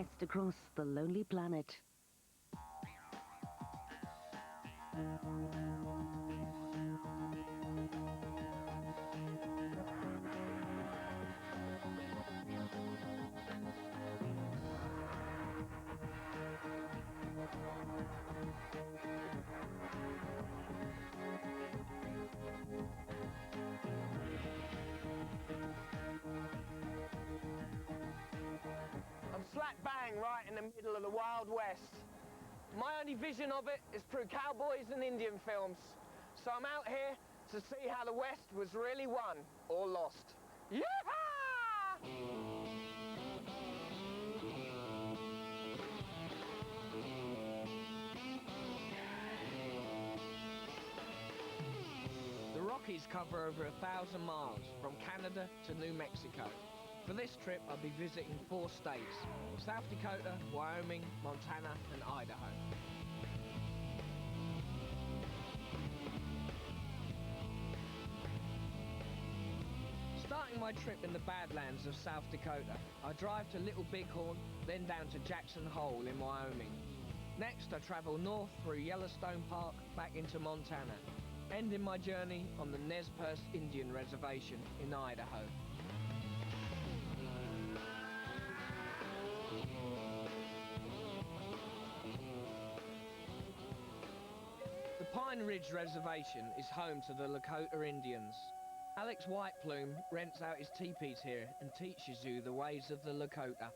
quest across the lonely planet. I'm slap bang right in the middle of the Wild West. My only vision of it is through cowboys and Indian films. So I'm out here to see how the West was really won or lost. Yeehaw! The Rockies cover over 1,000 miles from Canada to New Mexico. For this trip, I'll be visiting 4 states: South Dakota, Wyoming, Montana, and Idaho. Starting my trip in the Badlands of South Dakota, I drive to Little Bighorn, then down to Jackson Hole in Wyoming. Next, I travel north through Yellowstone Park back into Montana, ending my journey on the Nez Perce Indian Reservation in Idaho. The Pine Ridge Reservation is home to the Lakota Indians. Alex Whiteplume rents out his teepees here and teaches you the ways of the Lakota.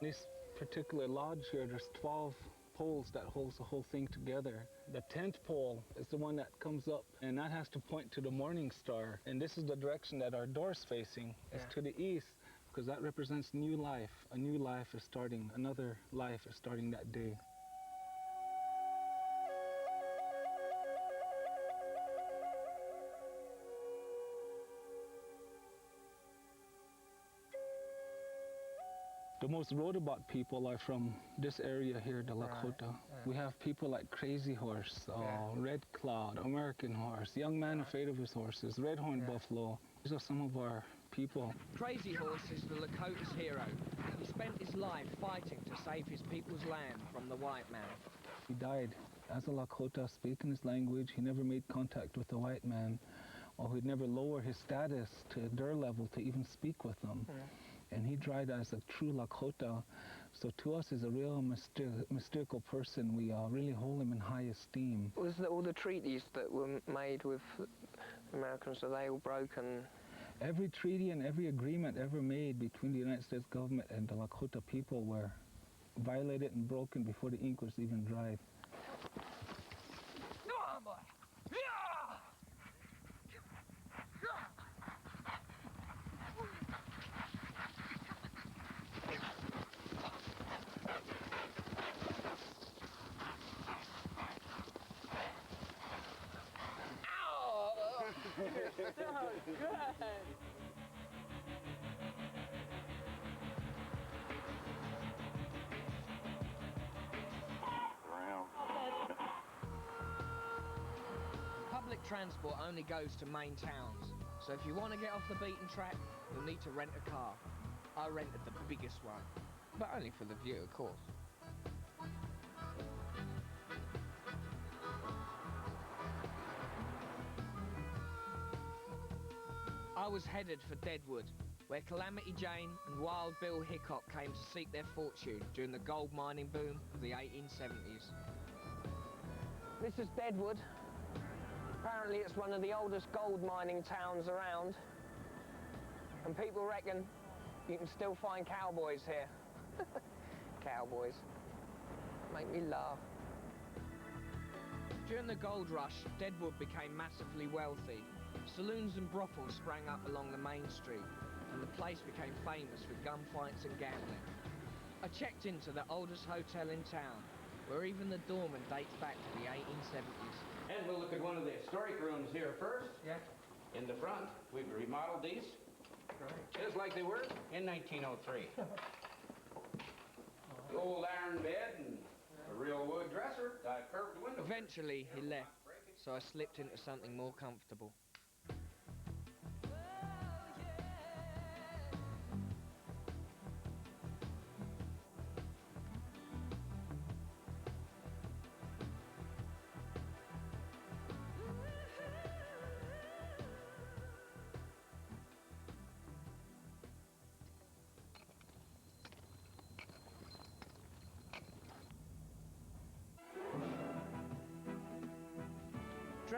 This particular lodge here, there's 12 poles that holds the whole thing together. The 10th pole is the one that comes up, and that has to point to the morning star. And this is the direction that our door's facing. It's to the east, because that represents new life. A new life is starting, another life is starting that day. The most wrote about people are from this area here, the Lakota. Right. We have people like Crazy Horse, Red Cloud, American Horse, Young Man Afraid of His Horses, Red Horn Buffalo. These are some of our people. Crazy Horse is the Lakota's hero. He spent his life fighting to save his people's land from the white man. He died as a Lakota, speaking his language. He never made contact with the white man, or he'd never lower his status to their level to even speak with them. And he died as a true Lakota, so to us he's a real mystical person. We really hold him in high esteem. Was all the treaties that were made with Americans, are they all broken? Every treaty and every agreement ever made between the United States government and the Lakota people were violated and broken before the ink was even dried. Come on, boy! Yeah! So good! Public transport only goes to main towns, so if you want to get off the beaten track, you'll need to rent a car. I rented the biggest one, but only for the view, of course. I was headed for Deadwood, where Calamity Jane and Wild Bill Hickok came to seek their fortune during the gold mining boom of the 1870s. This is Deadwood. Apparently it's one of the oldest gold mining towns around, and people reckon you can still find cowboys here. Cowboys. Make me laugh. During the gold rush, Deadwood became massively wealthy. Saloons and brothels sprang up along the main street, and the place became famous for gunfights and gambling. I checked into the oldest hotel in town, where even the doorman dates back to the 1870s. And we'll look at one of the historic rooms here first. Yeah. In the front, we've remodeled these. Right. Just like they were in 1903. The old iron bed and a real wood dresser, curved window. Eventually, he left, so I slipped into something more comfortable.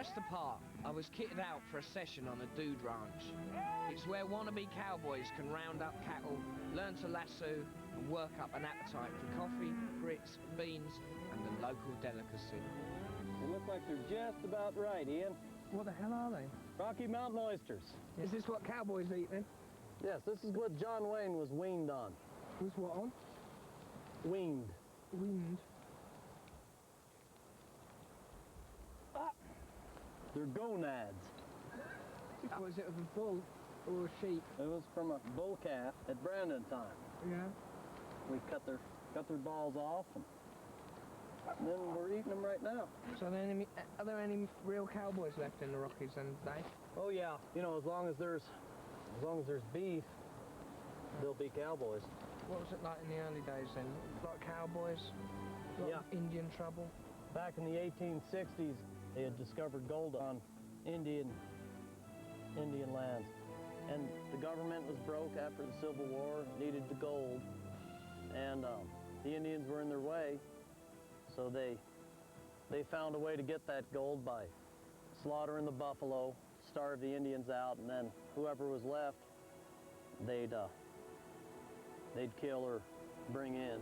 dressed the part, I was kitted out for a session on a dude ranch. It's where wannabe cowboys can round up cattle, learn to lasso, and work up an appetite for coffee, grits, beans, and the local delicacy. They look like they're just about right, Ian. What the hell are they? Rocky Mountain oysters. Is this what cowboys eat then? Yes, this is what John Wayne was weaned on. Was what on? Weaned. Wind. They're gonads. Was it of a bull or a sheep? It was from a bull calf at Brandon time. Yeah. We cut their balls off, and then we're eating them right now. So are there any real cowboys left in the Rockies then today? Oh yeah, you know, as long as there's beef, there'll be cowboys. What was it like in the early days then? Like cowboys? Lot of Indian trouble? Back in the 1860s, they had discovered gold on Indian lands. And the government was broke after the Civil War, needed the gold. And the Indians were in their way, so they found a way to get that gold by slaughtering the buffalo, starve the Indians out, and then whoever was left, they'd kill or bring in.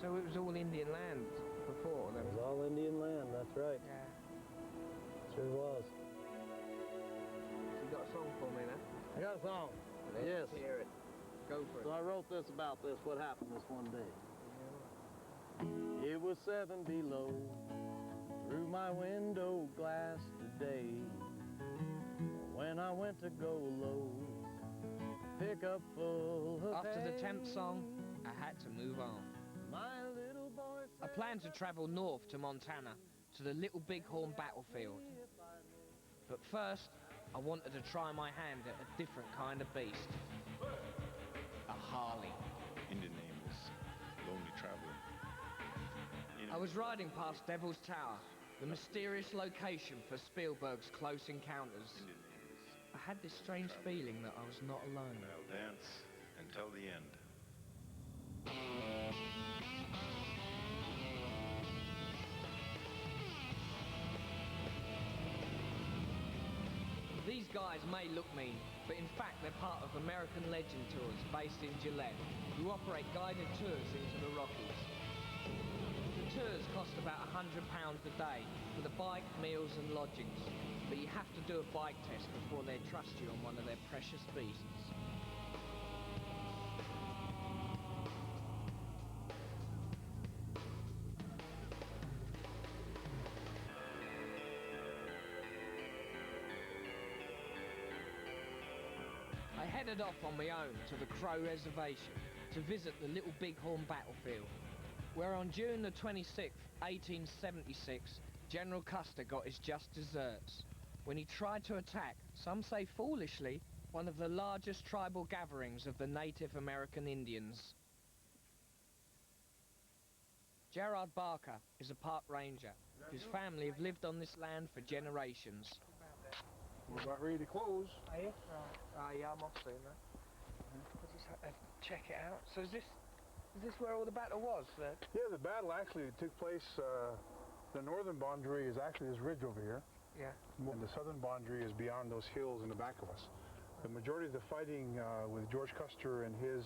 So it was all Indian land before then? It was all Indian land, that's right. Yeah. Sure was. You got a song for me now? I got a song. Let's Yes. hear it. Go for it. So I wrote this about this, what happened this one day. It was 7 below, through my window glass today. When I went to go low, pick up full of After the hay. 10th song, I had to move on. My little boy I planned to travel north to Montana, to the Little Bighorn battlefield. But first, I wanted to try my hand at a different kind of beast. A Harley. Indian name is Lonely Traveler. I was riding past Devil's Tower, the mysterious location for Spielberg's Close Encounters. Indian name is I had this strange feeling that I was not alone. and I'll dance until the end. These guys may look mean, but in fact they're part of American Legend Tours based in Gillette, who operate guided tours into the Rockies. The tours cost about £100 a day for the bike, meals and lodgings, but you have to do a bike test before they trust you on one of their precious beasts. I headed off on my own to the Crow Reservation to visit the Little Bighorn battlefield, where on June the 26th, 1876, General Custer got his just desserts when he tried to attack, some say foolishly, one of the largest tribal gatherings of the Native American Indians. Gerard Barker is a park ranger whose family have lived on this land for generations. We're about ready to close. Are you? Right. Yeah, I'm off soon, though. I'll just have to check it out. So is this where all the battle was? Yeah, the battle actually took place, the northern boundary is actually this ridge over here, Yeah. and the southern boundary is beyond those hills in the back of us. The majority of the fighting with George Custer and his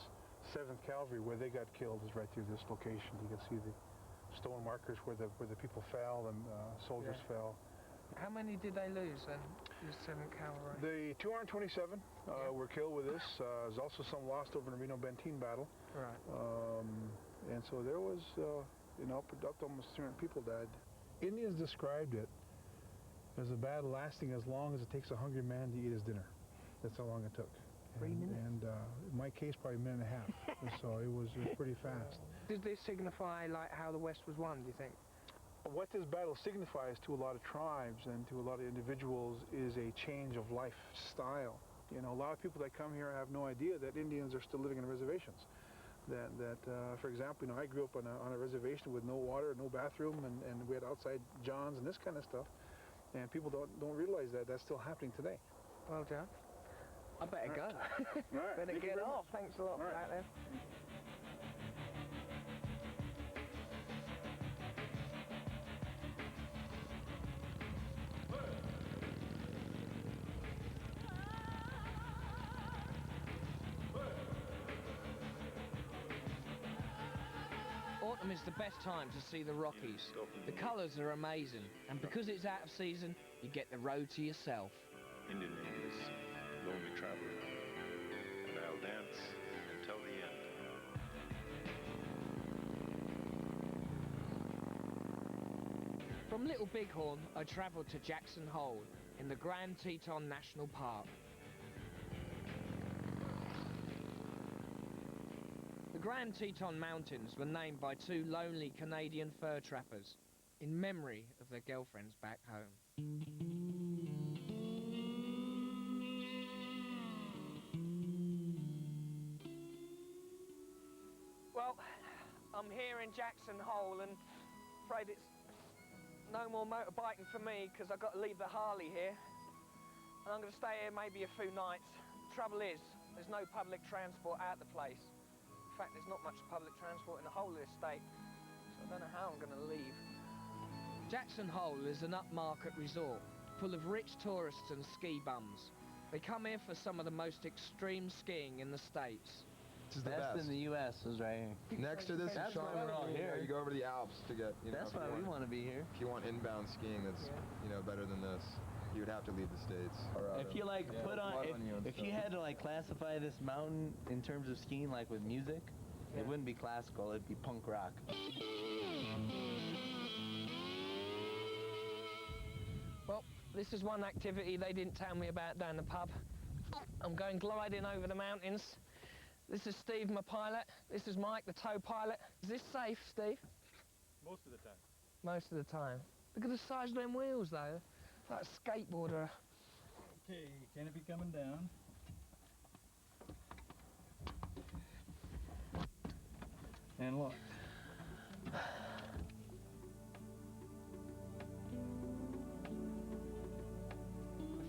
7th Cavalry, where they got killed, is right through this location. You can see the stone markers where the people fell and soldiers fell. How many did they lose then, the 7th Cavalry? The 227 were killed with this. There's also some lost over in the Reno-Benteen battle. Right. And so there was, up to almost 300 people died. Indians described it as a battle lasting as long as it takes a hungry man to eat his dinner. That's how long it took. 3 minutes? And in my case, probably a minute and a half. And so it was pretty fast. Did this signify like how the West was won, do you think? What this battle signifies to a lot of tribes and to a lot of individuals is a change of lifestyle. You know, a lot of people that come here have no idea that Indians are still living in reservations. For example, I grew up on a reservation with no water, no bathroom, and we had outside johns and this kind of stuff. And people don't realize that that's still happening today. Well, John, I better go. Right. Better Thank you get very off. much. Thanks a lot for All right. that then. autumn is the best time to see the Rockies. The colours are amazing, and because it's out of season, you get the road to yourself. Indian name is Lonely Traveler, and I'll dance until the end. From Little Bighorn, I travelled to Jackson Hole in the Grand Teton National Park. The Grand Teton Mountains were named by two lonely Canadian fur trappers in memory of their girlfriends back home. Well, I'm here in Jackson Hole and afraid it's no more motorbiking for me because I've got to leave the Harley here. And I'm going to stay here maybe a few nights. Trouble is, there's no public transport out the place. In fact, there's not much public transport in the whole of the state, so I don't know how I'm going to leave. Jackson Hole is an upmarket resort full of rich tourists and ski bums. They come here for some of the most extreme skiing in the States. This is the Best best. in the U.S. is right here. Next to this is That's why Shaman. we're all here. You go over to the Alps to get, That's why we want to be here. if you want inbound skiing that's, better than this, you would have to leave the States. If you like put on, if you had to like classify this mountain in terms of skiing, like with music, it wouldn't be classical, it'd be punk rock. Well, this is one activity they didn't tell me about down the pub. I'm going gliding over the mountains. This is Steve, my pilot. This is Mike, the tow pilot. Is this safe, Steve? Most of the time. Most of the time. Look at the size of them wheels, though. Like a skateboarder. Okay, canopy coming down. And locked.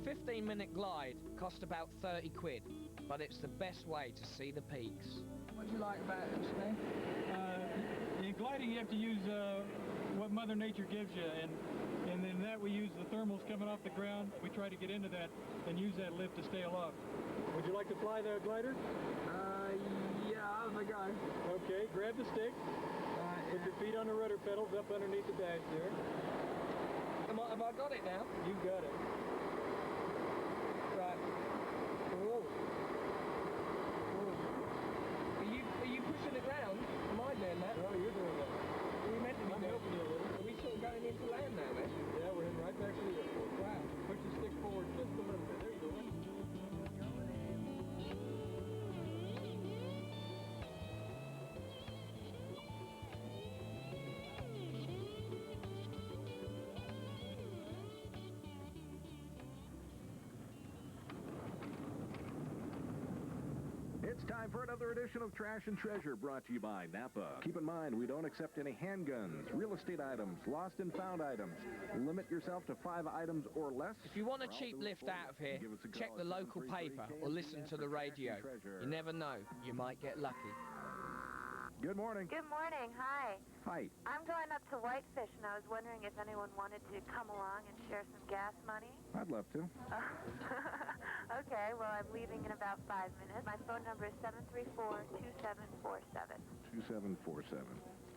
A 15-minute glide cost about 30 quid, but it's the best way to see the peaks. What do you like about it, Steve? In gliding, you have to use what Mother Nature gives you, and in that we use the thermals coming off the ground. We try to get into that and use that lift to stay aloft. Would you like to fly the glider? Yeah, I'll have a go. Okay, grab the stick. Put your feet on the rudder pedals up underneath the dash there. Have I got it now? You got it. Right. Whoa. Are you pushing it round? Am I doing that? Oh, you're doing that. Are we meant to be I'm doing helping you a little. Are we sort of going into land now then? Yeah, we're heading right back to the airport. Wow. Push the stick forward just a little bit. There you go. It's time for another edition of Trash and Treasure, brought to you by Napa. Keep in mind, we don't accept any handguns, real estate items, lost and found items. Limit yourself to 5 items or less. If you want a cheap lift out of here, check the local paper or listen to the radio. You never know, you might get lucky. Good morning. Good morning. Hi. Hi. I'm going up to Whitefish, and I was wondering if anyone wanted to come along and share some gas money. I'd love to. Okay, well, I'm leaving in about 5 minutes. My phone number is 734-2747. 2747.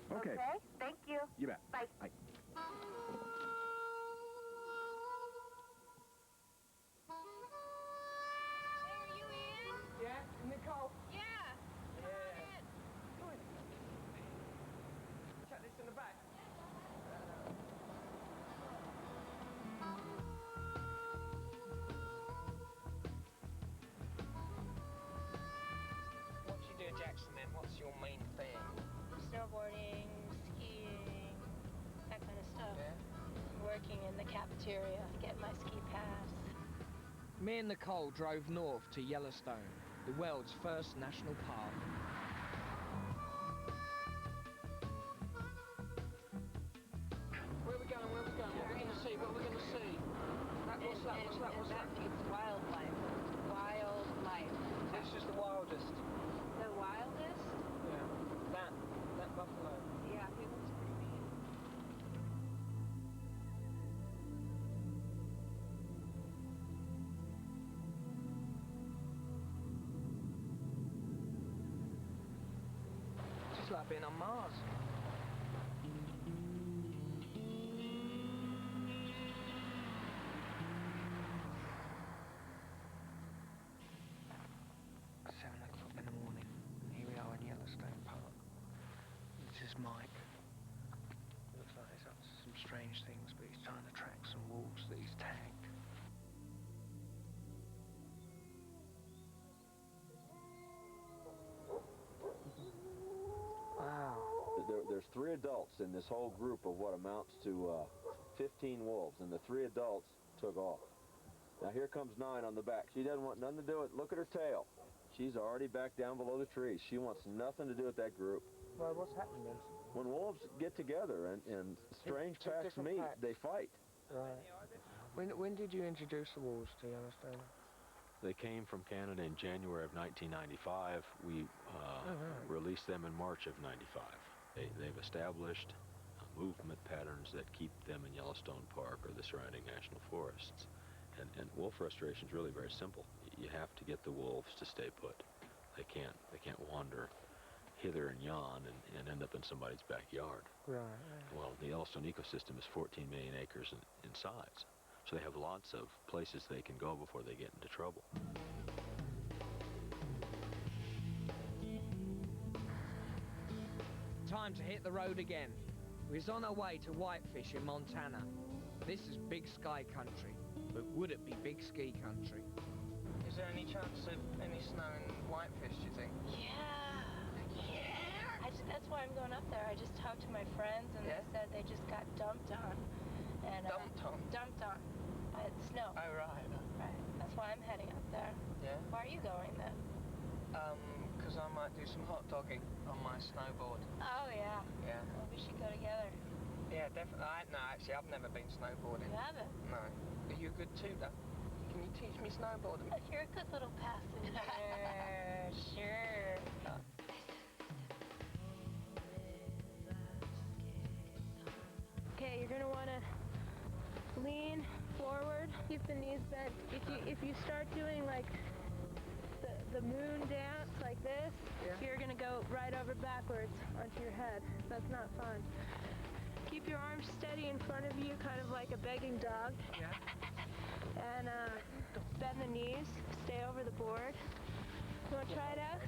Okay. Okay, thank you. You bet. Bye. Bye. Yeah, Nicole? Yeah. Check this in the back. What do you do, Jackson, then? What's your main thing? Snowboarding, skiing, that kind of stuff. Yeah. Working in the cafeteria, get my ski pass. Me and Nicole drove north to Yellowstone, the world's first national park. Where are we going? Where are we going? What are we going to see? What are we going to see? What's that? What's that? What's that? It's wildlife. Wildlife. This is the wildest. The wildest? Yeah. That buffalo. Yeah, he looks pretty mean. It's just like being on Mars. 3 adults in this whole group of what amounts to 15 wolves, and the 3 adults took off. Now here comes 9 on the back. She doesn't want nothing to do with it. Look at her tail. She's already back down below the trees. She wants nothing to do with that group. Well, what's happening then? When wolves get together and strange packs meet, they fight. Right. When did you introduce the wolves to Yellowstone? They came from Canada in January of 1995. We released them in March of 95. They've established movement patterns that keep them in Yellowstone Park or the surrounding national forests. And wolf restoration is really very simple. You have to get the wolves to stay put. They can't wander hither and yon and end up in somebody's backyard. Right. Well, the Yellowstone ecosystem is 14 million acres in size, so they have lots of places they can go before they get into trouble. Time to hit the road again. We're on our way to Whitefish in Montana. This is big sky country, but would it be big ski country? Is there any chance of any snow in Whitefish, do you think? Yeah. That's why I'm going up there. I just talked to my friends, and they said they just got dumped on. And, dumped on. Snow. Oh, right. Right. That's why I'm heading up there. Yeah? Why are you going then? Because I might do some hot dogging on my snowboard. Oh, yeah. Yeah. Well, we should go together. Yeah, definitely. No, actually, I've never been snowboarding. You haven't? No. Are you a good tutor? Can you teach me snowboarding? You're a good little passenger. Sure. Okay, you're gonna want to lean forward, keep the knees bent. If you start doing like the moon dance like this, you're gonna go right over backwards onto your head. That's not fun. Keep your arms steady in front of you, kind of like a begging dog. Yeah. And bend the knees, stay over the board. You want to try it out?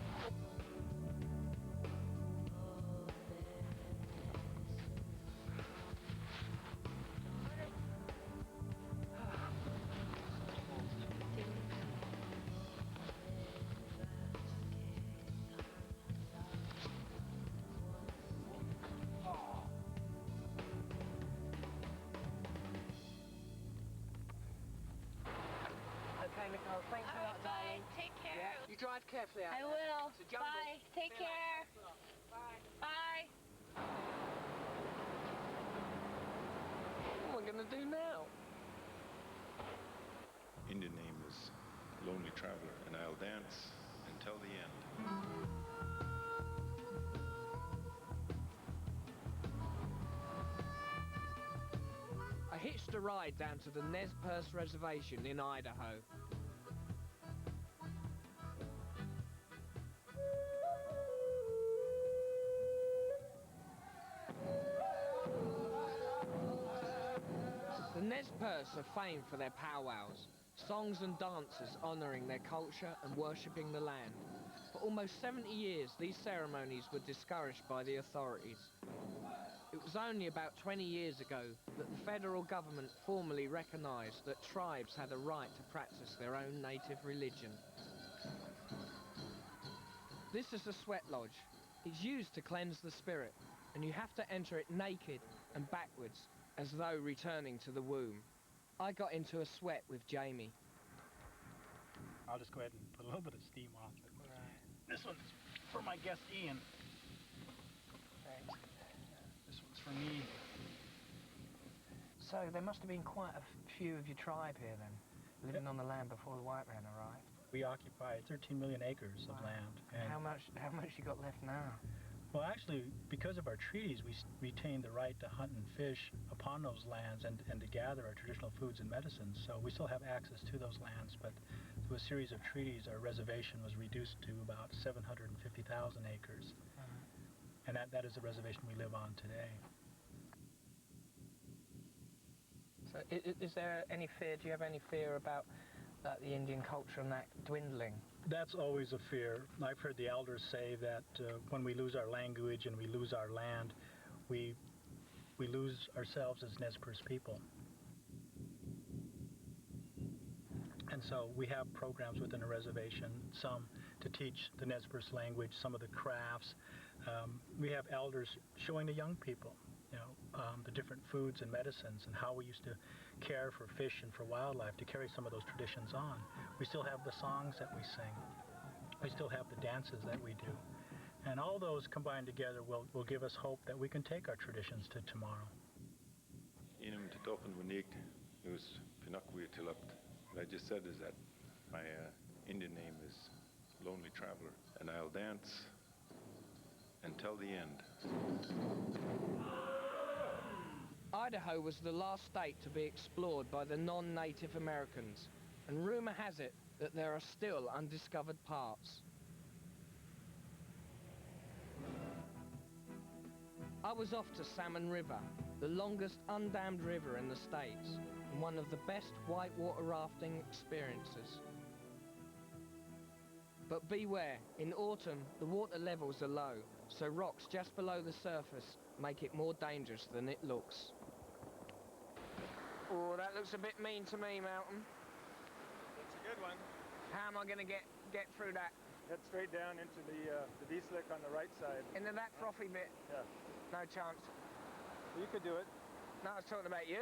Okay, Nicole, thanks a lot, darling. Take care. Yeah. You drive carefully out I there. will. It's a jungle. Bye. Take care. Bye. What am I going to do now? Indian name is Lonely Traveler, and I'll dance until the end. I hitched a ride down to the Nez Perce Reservation in Idaho. The Nez Perce are famed for their powwows, songs and dances honouring their culture and worshipping the land. For almost 70 years, these ceremonies were discouraged by the authorities. It was only about 20 years ago that the federal government formally recognised that tribes had a right to practice their own native religion. This is a sweat lodge. It's used to cleanse the spirit, and you have to enter it naked and backwards, as though returning to the womb. I got into a sweat with Jamie. I'll just go ahead and put a little bit of steam off it. This one's for my guest Ian. Thanks. This one's for me. So there must have been quite a few of your tribe here then, living on the land before the white man arrived. We occupy 13 million acres of land. And how much you got left now? Well, actually, because of our treaties, we retain the right to hunt and fish upon those lands and to gather our traditional foods and medicines. So we still have access to those lands, but through a series of treaties, our reservation was reduced to about 750,000 acres. And that is the reservation we live on today. So is there any fear, do you have any fear about the Indian culture and that dwindling? That's always a fear. I've heard the elders say that when we lose our language and we lose our land, we lose ourselves as Nez Perce people. And so we have programs within the reservation, some to teach the Nez Perce language, some of the crafts, We have elders showing the young people, the different foods and medicines and how we used to care for fish and for wildlife, to carry some of those traditions on. We still have the songs that we sing. We still have the dances that we do. And all those combined together will give us hope that we can take our traditions to tomorrow. Inum Titopan Winik, News Pinakwi Tilapt. What I just said is that my Indian name is Lonely Traveler, and I'll dance until the end. Idaho was the last state to be explored by the non-Native Americans, and rumour has it that there are still undiscovered parts. I was off to Salmon River, the longest undammed river in the States, and one of the best whitewater rafting experiences. But beware, in autumn the water levels are low, so rocks just below the surface make it more dangerous than it looks. Oh, that looks a bit mean to me, Mountain. It's a good one. How am I going to get through that? Head straight down into the D-slick on the right side. Into that frothy bit? Yeah. No chance. You could do it. No, I was talking about you.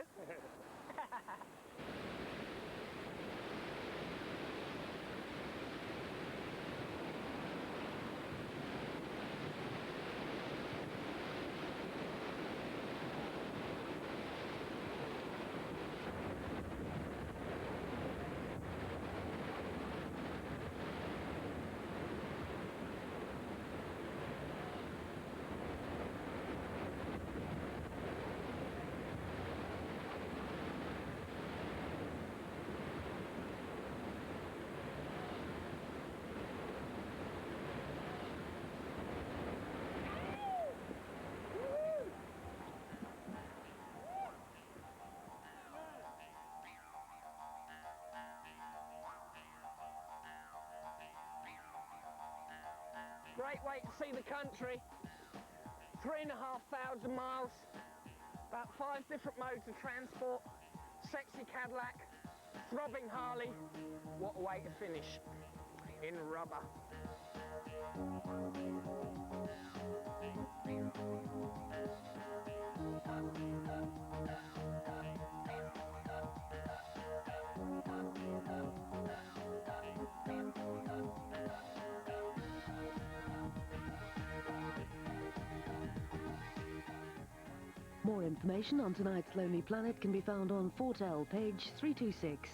Great way to see the country. 3,500 miles, about 5 different modes of transport, sexy Cadillac, throbbing Harley. What a way to finish, in rubber. More information on tonight's Lonely Planet can be found on Fort L, page 326.